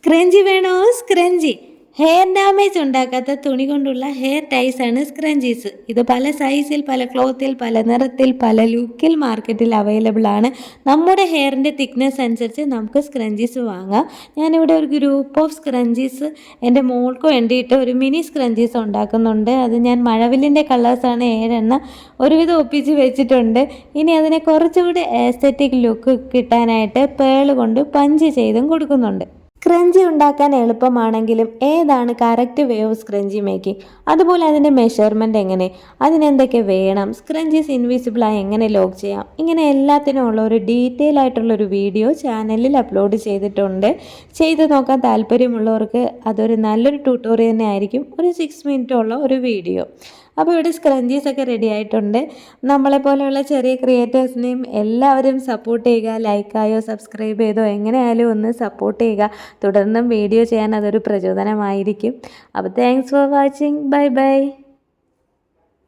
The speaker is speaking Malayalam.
സ്ക്രഞ്ചി വേണോ? സ്ക്രഞ്ചി. ഹെയർ ഡാമേജ് ഉണ്ടാക്കാത്ത തുണി കൊണ്ടുള്ള ഹെയർ ടൈസ് ആണ് സ്ക്രഞ്ചീസ്. ഇത് പല സൈസിൽ, പല ക്ലോത്തിൽ, പല നിറത്തിൽ, പല ലുക്കിൽ മാർക്കറ്റിൽ അവൈലബിൾ ആണ്. നമ്മുടെ ഹെയറിൻ്റെ തിക്നെസ് അനുസരിച്ച് നമുക്ക് സ്ക്രഞ്ചീസ് വാങ്ങാം. ഞാനിവിടെ ഒരു ഗ്രൂപ്പ് ഓഫ് സ്ക്രഞ്ചീസ് എൻ്റെ മോൾക്ക് വേണ്ടിയിട്ട് ഒരു മിനി സ്ക്രഞ്ചീസ് ഉണ്ടാക്കുന്നുണ്ട്. അത് ഞാൻ മഴവില്ലിൻ്റെ കളേഴ്സാണ് 7 ഒരുവിധം ഒപ്പിച്ച് വെച്ചിട്ടുണ്ട്. ഇനി അതിനെ കുറച്ചുകൂടി എസ്തെറ്റിക് ലുക്ക് കിട്ടാനായിട്ട് പേൾ കൊണ്ട് പഞ്ച് ചെയ്തും കൊടുക്കുന്നുണ്ട്. സ്ക്രഞ്ചി ഉണ്ടാക്കാൻ എളുപ്പമാണെങ്കിലും ഏതാണ് correct way of scrunchie making, അതുപോലെ അതിൻ്റെ മെഷർമെൻറ്റ് എങ്ങനെ, അതിനെന്തൊക്കെ വേണം, സ്ക്രഞ്ചീസ് ഇൻവിസിബിളായി എങ്ങനെ ലോക്ക് ചെയ്യാം, ഇങ്ങനെ എല്ലാത്തിനും ഉള്ള ഒരു ഡീറ്റെയിൽ ആയിട്ടുള്ളൊരു വീഡിയോ ചാനലിൽ അപ്ലോഡ് ചെയ്തിട്ടുണ്ട്. ചെയ്ത് നോക്കാൻ താല്പര്യമുള്ളവർക്ക് അതൊരു നല്ലൊരു ട്യൂട്ടോറിയൽ തന്നെ ആയിരിക്കും. ഒരു 6 മിനിറ്റുള്ള ഒരു വീഡിയോ. അപ്പോൾ ഇവിടെ സ്ക്രഞ്ചീസൊക്കെ റെഡി ആയിട്ടുണ്ട്. നമ്മളെപ്പോലെയുള്ള ചെറിയ ക്രിയേറ്റേഴ്സിനെയും എല്ലാവരും സപ്പോർട്ട് ചെയ്യുക. ലൈക്കായോ സബ്സ്ക്രൈബ് ചെയ്തോ എങ്ങനെയായാലും ഒന്ന് സപ്പോർട്ട് ചെയ്യുക. തുടർന്നും വീഡിയോ ചെയ്യാൻ അതൊരു പ്രചോദനമായിരിക്കും. അപ്പോൾ thanks for watching. Bye bye.